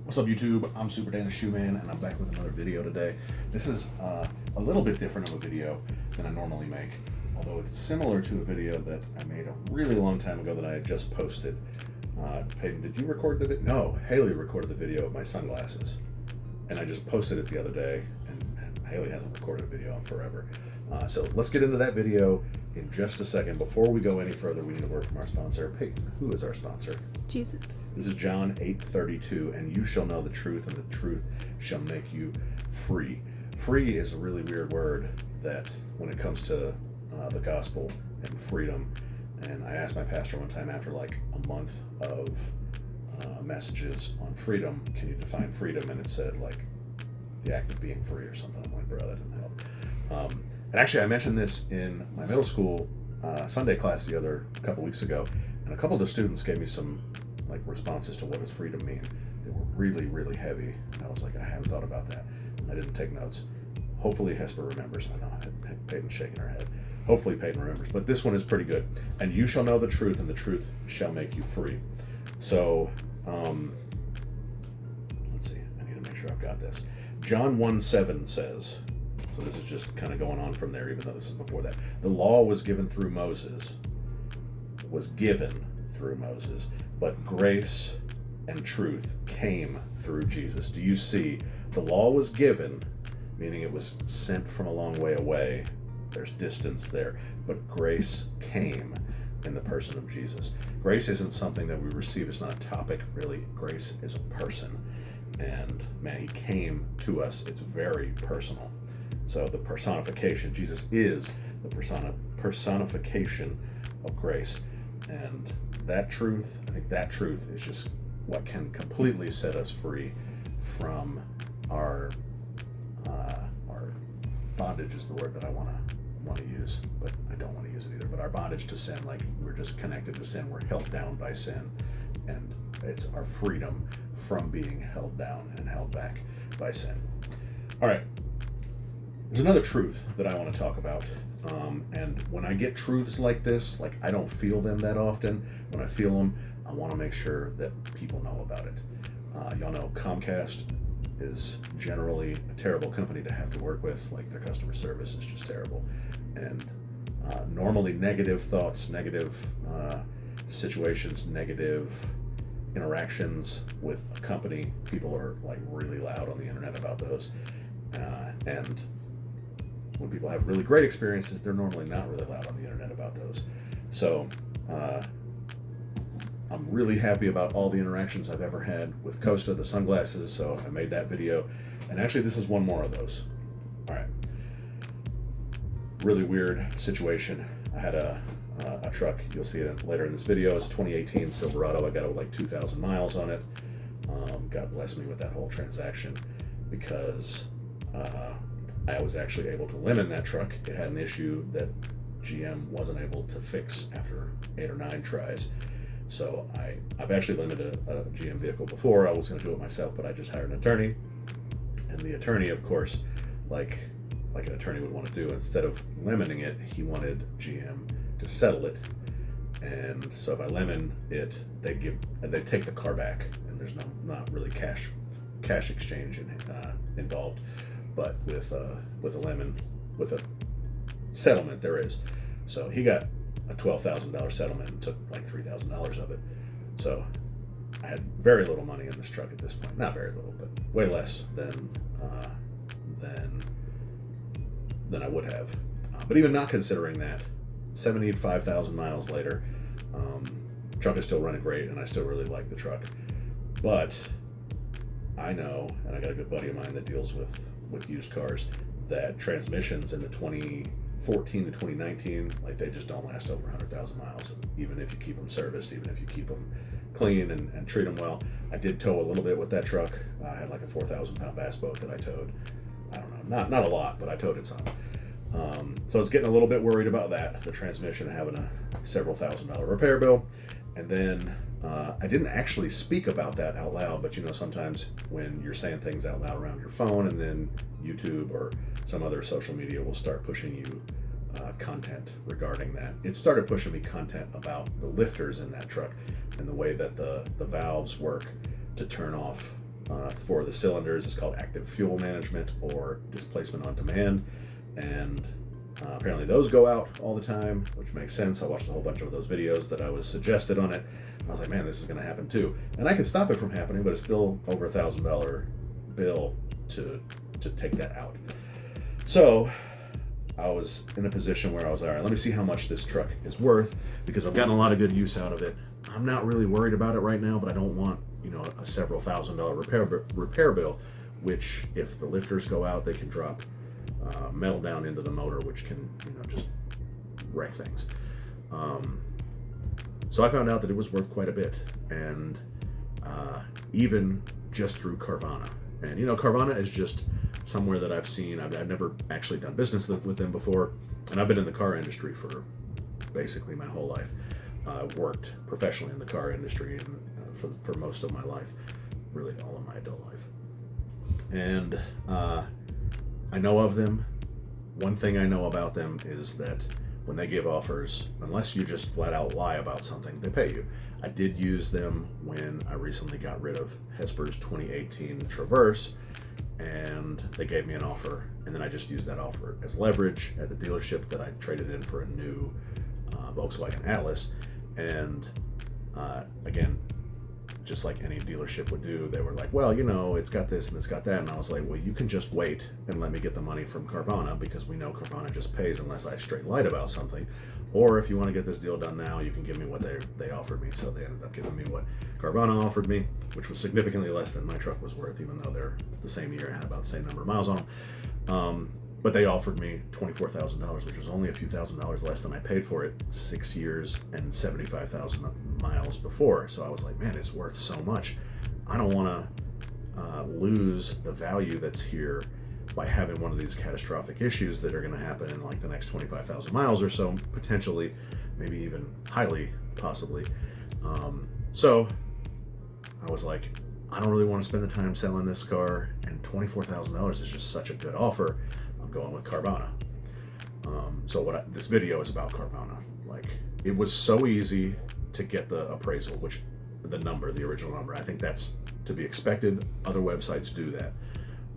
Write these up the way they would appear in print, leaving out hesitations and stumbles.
What's up, YouTube? I'm Super Dan the Shoe Man, and I'm back with another video today. This is a little bit different of a video than I normally make, although it's similar to a video that I made a really long time ago that I had just posted. Peyton, did you record the video? No, Haley recorded the video of my sunglasses, and I just posted it the other day, and Haley hasn't recorded a video in forever. So let's get into that video in just a second. Before we go any further, we need a word from our sponsor. Peyton, who is our sponsor? Jesus. This is John 8:32, and you shall know the truth, and the truth shall make you free. Free is a really weird word that when it comes to the gospel and freedom. And I asked my pastor one time after like a month of messages on freedom, can you define freedom? And it said like the act of being free or something. I'm like, bro, that didn't help. And actually, I mentioned this in my middle school Sunday class the other couple weeks ago, and a couple of the students gave me some like responses to what does freedom mean. They were really, really heavy, and I was like, I haven't thought about that, and I didn't take notes. Hopefully Hesper remembers. I know Peyton's shaking her head. Hopefully Peyton remembers, but this one is pretty good. And you shall know the truth, and the truth shall make you free. So, let's see. I need to make sure I've got this. John 1:7 says, so this is just kind of going on from there, even though this is before that. The law was given through Moses, but grace and truth came through Jesus. Do you see? The law was given, meaning it was sent from a long way away. There's distance there, but grace came in the person of Jesus. Grace isn't something that we receive. It's not a topic, really. Grace is a person. And man, he came to us. It's very personal. So the personification, Jesus is the personification of grace. And that truth, I think that truth is just what can completely set us free from our bondage is the word that I want to use, but I don't want to use it either. But our bondage to sin, like we're just connected to sin, we're held down by sin, and it's our freedom from being held down and held back by sin. All right, there's another truth that I want to talk about, and when I get truths like this, like I don't feel them that often. When I feel them, I want to make sure that people know about it. Y'all know Comcast is generally a terrible company to have to work with. Like their customer service is just terrible, and normally negative thoughts, negative situations, negative interactions with a company, people are like really loud on the internet about those, and when people have really great experiences, they're normally not really loud on the internet about those. So I'm really happy about all the interactions I've ever had with Costa, the sunglasses, so I made that video. And actually, this is one more of those. All right. Really weird situation. I had a truck. You'll see it later in this video. It's a 2018 Silverado. I got like 2,000 miles on it. God bless me with that whole transaction, because I was actually able to lemon that truck. It had an issue that GM wasn't able to fix after 8 or 9 tries. So I've actually limited a GM vehicle before. I was going to do it myself, but I just hired an attorney. And the attorney, of course, like an attorney would want to do, instead of limiting it, he wanted GM to settle it. And so if I lemon it, they take the car back, and there's not really cash exchange involved. But with a settlement, there is. So he got a $12,000 settlement and took like $3,000 of it. So I had very little money in this truck at this point. Not very little, but way less than I would have. But even not considering that, 75,000 miles later, truck is still running great, and I still really like the truck. But I know, and I got a good buddy of mine that deals with used cars, that transmissions in the 2014 to 2019, like they just don't last over 100,000 miles, even if you keep them serviced, even if you keep them clean and treat them well. I did tow a little bit with that truck. I had like a 4,000-pound bass boat that I towed. I don't know, not a lot, but I towed it some. So I was getting a little bit worried about that, the transmission having a several $1,000 repair bill. And then I didn't actually speak about that out loud, but you know, sometimes when you're saying things out loud around your phone, and then YouTube or some other social media will start pushing you content regarding that. It started pushing me content about the lifters in that truck and the way that the valves work to turn off for the cylinders is called active fuel management or displacement on demand, and apparently those go out all the time, which makes sense. I watched a whole bunch of those videos that I was suggested on it. I was like, man, this is going to happen too, and I can stop it from happening, but it's still over $1,000 bill to take that out. So I was in a position where I was, all right, let me see how much this truck is worth, because I've gotten a lot of good use out of it. I'm not really worried about it right now, but I don't want, a several $1,000 repair bill, which if the lifters go out, they can drop metal down into the motor, which can, just wreck things. So I found out that it was worth quite a bit, and even just through Carvana. And Carvana is just somewhere that I've seen. I've never actually done business with them before, and I've been in the car industry for basically my whole life. Worked professionally in the car industry for most of my life, really all of my adult life. And I know of them. One thing I know about them is that when they give offers, unless you just flat out lie about something, they pay you. I did use them when I recently got rid of Hesper's 2018 Traverse, and they gave me an offer, and then I just used that offer as leverage at the dealership that I traded in for a new Volkswagen Atlas. And again, just like any dealership would do, they were like, well, it's got this and it's got that. And I was like, well, you can just wait and let me get the money from Carvana, because we know Carvana just pays unless I straight lied about something. Or if you want to get this deal done now, you can give me what they offered me. So they ended up giving me what Carvana offered me, which was significantly less than my truck was worth, even though they're the same year and had about the same number of miles on them. But they offered me $24,000, which was only a few $1,000s less than I paid for it 6 years and 75,000 miles before. So I was like, man, it's worth so much. I don't want to lose the value that's here by having one of these catastrophic issues that are going to happen in like the next 25,000 miles or so, potentially, maybe even highly possibly. So I was like, I don't really want to spend the time selling this car, and $24,000 is just such a good offer. I'm going with Carvana. So this video is about Carvana. Like, it was so easy to get the appraisal, which the original number, I think that's to be expected. Other websites do that.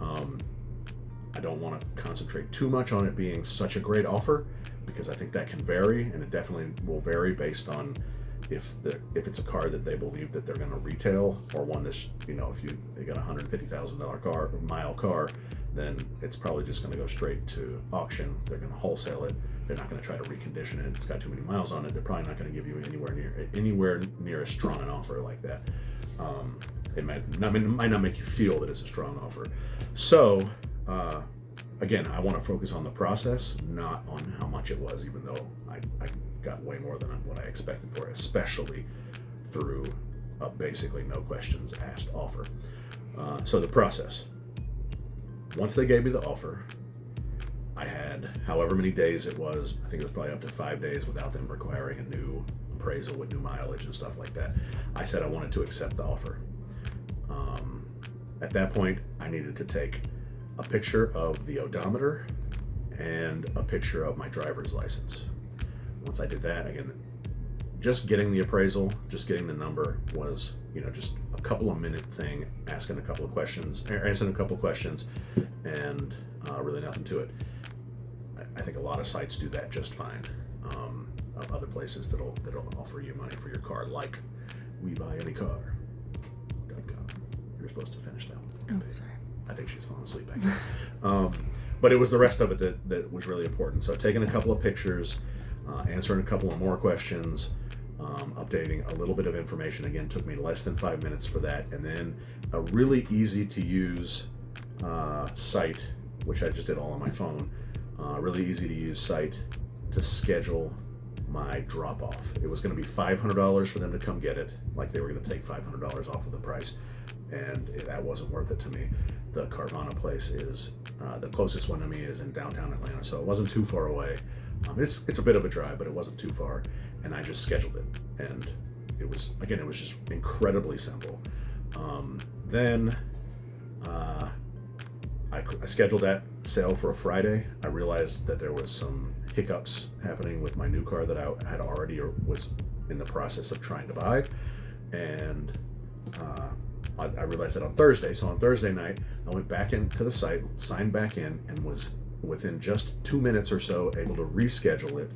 I don't want to concentrate too much on it being such a great offer, because I think that can vary, and it definitely will vary based on if it's a car that they believe that they're going to retail, or one that's, if they got a $150,000 mile car, then it's probably just going to go straight to auction. They're going to wholesale it. They're not going to try to recondition it. It's got too many miles on it. They're probably not going to give you anywhere near as strong an offer like that. It might not make you feel that it's a strong offer. So again, I want to focus on the process, not on how much it was, even though I got way more than what I expected for it, especially through a basically no questions asked offer. So the process. Once they gave me the offer, I had however many days it was. I think it was probably up to 5 days without them requiring a new appraisal with new mileage and stuff like that. I said I wanted to accept the offer. At that point, I needed to take a picture of the odometer and a picture of my driver's license. Once I did that, again, just getting the appraisal, just getting the number was, just a couple of minute thing, answering a couple of questions, and really nothing to it. I think a lot of sites do that just fine. Other places that'll offer you money for your car, like WeBuyAnyCar.com. You're supposed to finish that one for me. Oh, sorry. I think she's falling asleep back there. But it was the rest of it that was really important. So taking a couple of pictures, answering a couple of more questions, updating a little bit of information. Again, took me less than 5 minutes for that. And then a really easy to use site, which I just did all on my phone, really easy to use site to schedule my drop off. It was going to be $500 for them to come get it, like they were going to take $500 off of the price, and that wasn't worth it to me. The Carvana place is the closest one to me is in downtown Atlanta, so it wasn't too far away. It's a bit of a drive, but it wasn't too far, and I just scheduled it, and it was just incredibly simple. Then I scheduled that sale for a Friday. I realized that there was some hiccups happening with my new car that I had already or was in the process of trying to buy, and I realized that on Thursday. So on Thursday night, I went back into the site, signed back in, and was within just 2 minutes or so able to reschedule it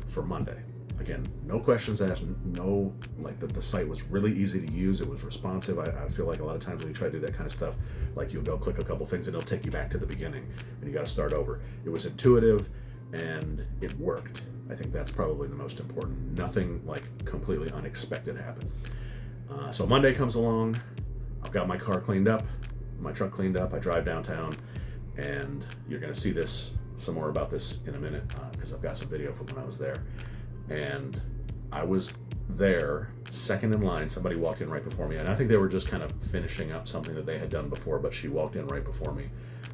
for Monday. Again, no questions asked, no, like the site was really easy to use. It was responsive. I feel like a lot of times when you try to do that kind of stuff, like you'll go click a couple things and it'll take you back to the beginning and you got to start over. It was intuitive and it worked. I think that's probably the most important. Nothing like completely unexpected happened. So Monday comes along. I've got my car cleaned up, my truck cleaned up. I drive downtown, and you're going to see some more about this in a minute because I've got some video from when I was there. And I was there, second in line. Somebody walked in right before me, and I think they were just kind of finishing up something that they had done before, but she walked in right before me.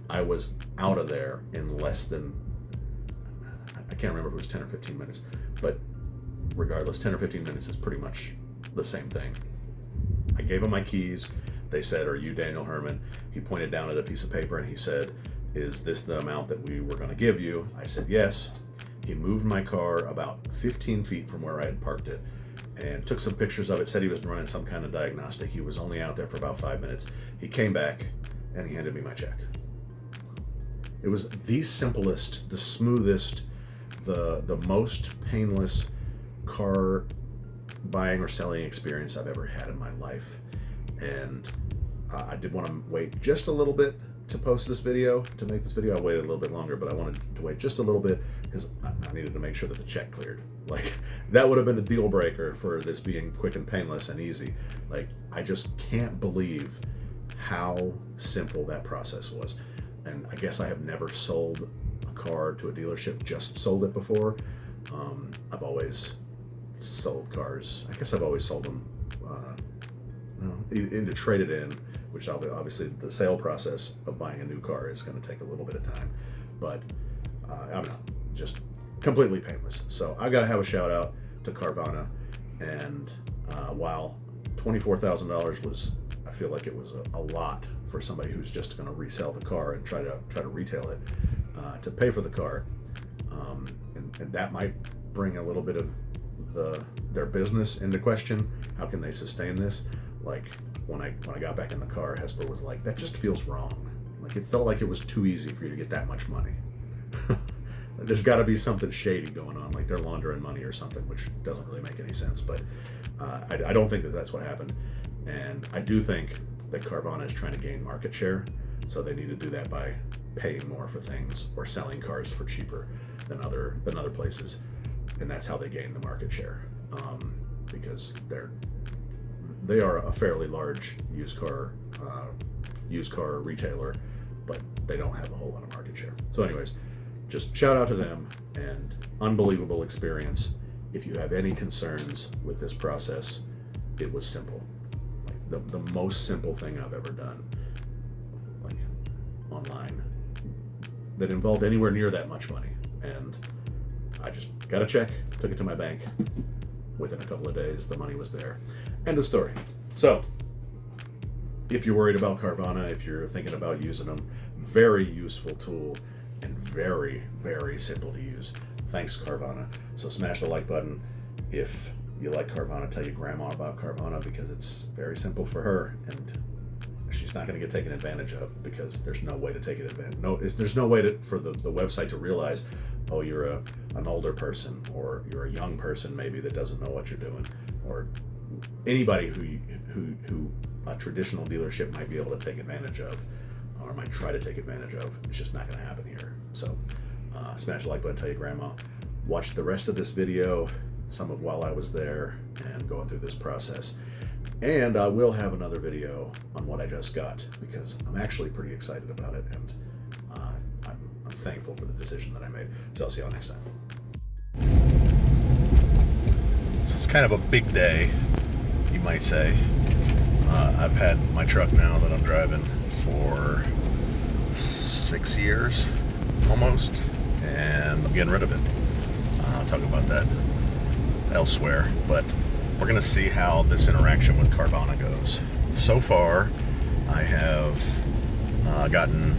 I was out of there in less than, I can't remember if it was 10 or 15 minutes, but regardless, 10 or 15 minutes is pretty much the same thing. I gave them my keys. They said, "Are you Daniel Herman?" He pointed down at a piece of paper and he said, "Is this the amount that we were going to give you?" I said, "Yes." He moved my car about 15 feet from where I had parked it and took some pictures of it, said he was running some kind of diagnostic. He was only out there for about 5 minutes. He came back and he handed me my check. It was the simplest, the smoothest, the most painless car buying or selling experience I've ever had in my life. And I did want to wait just a little bit to post this video, to make this video. I waited a little bit longer, but I wanted to wait just a little bit because I needed to make sure that the check cleared. Like, that would have been a deal breaker for this being quick and painless and easy. Like, I just can't believe how simple that process was. And I guess I have never sold a car to a dealership, just sold it before. I've always sold cars. I guess I've always sold them, either traded in, which obviously the sale process of buying a new car is going to take a little bit of time, but I don't know, just completely painless. So I got to have a shout out to Carvana, and while $24,000 was, I feel like it was a lot for somebody who's just going to resell the car and try to retail it, to pay for the car, and that might bring a little bit of their business into question. How can they sustain this? Like, when I got back in the car, Hesper was like, "That just feels wrong." Like, it felt like it was too easy for you to get that much money. There's got to be something shady going on, like they're laundering money or something, which doesn't really make any sense. But I don't think that that's what happened. And I do think that Carvana is trying to gain market share, so they need to do that by paying more for things or selling cars for cheaper than other places, and that's how they gain the market share, because they are a fairly large used car retailer, but they don't have a whole lot of market share. So anyways, just shout out to them, and unbelievable experience. If you have any concerns with this process, it was simple. Like the most simple thing I've ever done, like online, that involved anywhere near that much money. And I just got a check, took it to my bank. Within a couple of days, the money was there. End of story. So, if you're worried about Carvana, if you're thinking about using them, very useful tool and very, very simple to use. Thanks, Carvana. So smash the like button. If you like Carvana, tell your grandma about Carvana, because it's very simple for her, and she's not going to get taken advantage of, because there's no way to take it advantage. There's no way for the website to realize, oh, you're an older person, or you're a young person maybe that doesn't know what you're doing, or anybody who a traditional dealership might be able to take advantage of, or might try to take advantage of. It's just not going to happen here. So smash the like button, tell your grandma. Watch the rest of this video, some of while I was there and going through this process. And I will have another video on what I just got, because I'm actually pretty excited about it, and I'm thankful for the decision that I made. So I'll see y'all next time. So it's kind of a big day, you might say. I've had my truck now that I'm driving for 6 years, almost, and I'm getting rid of it. I'll talk about that elsewhere, but we're going to see how this interaction with Carvana goes. So far, I have gotten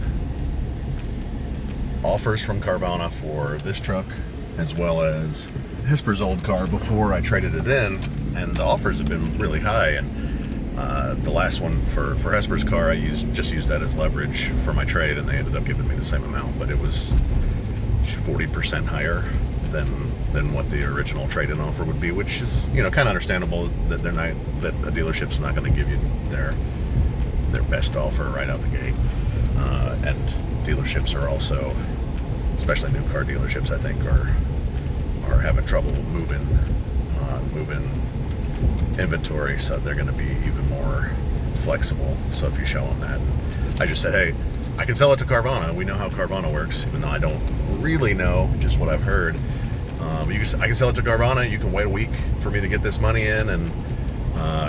offers from Carvana for this truck, as well as Hesper's old car before I traded it in, and the offers have been really high, and The last one for Hesper's car, I just used that as leverage for my trade, and they ended up giving me the same amount, but it was 40% higher than what the original trade-in offer would be, which is, you know, kind of understandable that that a dealership's not going to give you their best offer right out the gate. And dealerships are also, especially new car dealerships, I think, are having trouble moving inventory, so they're going to be even more flexible. So if you show them that, I just said, hey, I can sell it to Carvana. We know how Carvana works, even though I don't really know, just what I've heard. I can sell it to Carvana. You can wait a week for me to get this money in and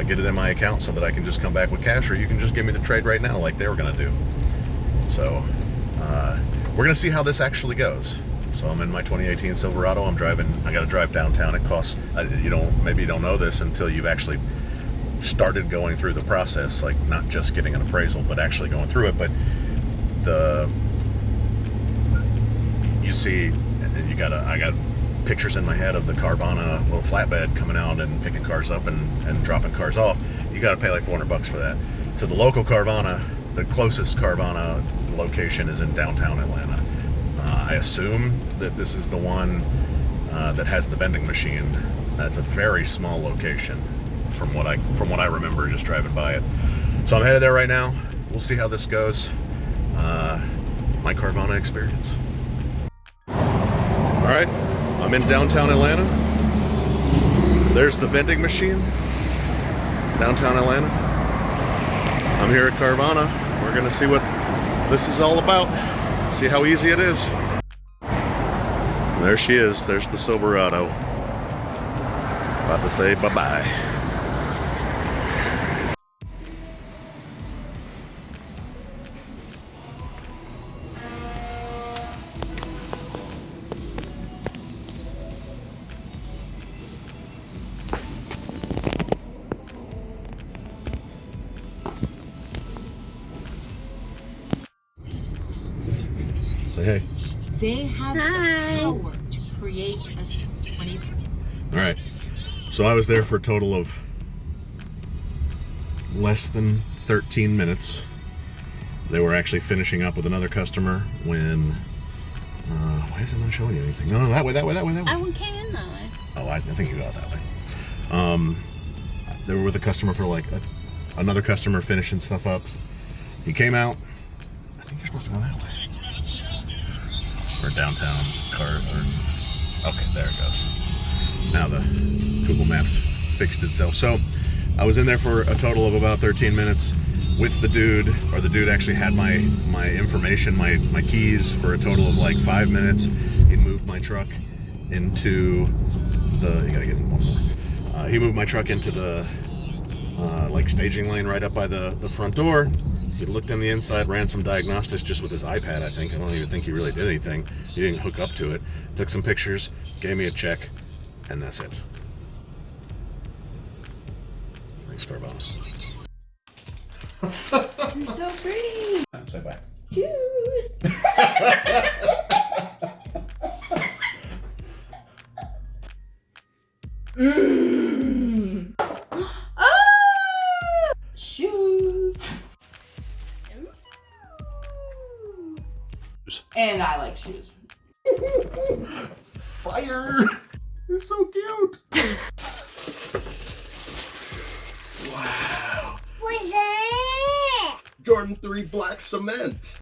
get it in my account so that I can just come back with cash, or you can just give me the trade right now like they were going to do. So we're going to see how this actually goes. So I'm in my 2018 Silverado. I got to drive downtown. It costs, maybe you don't know this until you've actually started going through the process, like not just getting an appraisal, but actually going through it. But I got pictures in my head of the Carvana little flatbed coming out and picking cars up and dropping cars off. You got to pay like $400 for that. So the local Carvana, the closest Carvana location is in downtown Atlanta. I assume that this is the one that has the vending machine. That's a very small location from what I remember just driving by it. So I'm headed there right now. We'll see how this goes. My Carvana experience. All right, I'm in downtown Atlanta. There's the vending machine. Downtown Atlanta. I'm here at Carvana. We're gonna see what this is all about. See how easy it is. There she is. There's the Silverado. About to say bye-bye. Say hey. They have the power to create a 20. All right. So I was there for a total of less than 13 minutes. They were actually finishing up with another customer when. Why is it not showing you anything? No, that way. I came in that way. Oh, I think you got that way. They were with a customer for like another customer finishing stuff up. He came out. I think you're supposed to go that way. Or downtown okay, there it goes. Now the Google Maps fixed itself. So I was in there for a total of about 13 minutes with the dude, or the dude actually had my information, my keys, for a total of like 5 minutes. He moved my truck into the, you gotta get one more. He moved my truck into the like staging lane right up by the front door. He looked on the inside, ran some diagnostics just with his iPad, I think. I don't even think he really did anything. He didn't hook up to it. Took some pictures, gave me a check, and that's it. Thanks, Carvana. You're so pretty. Say bye. Choose. Shoes. And I like shoes. Fire! It's so cute. Wow. What's that? Jordan 3 black cement.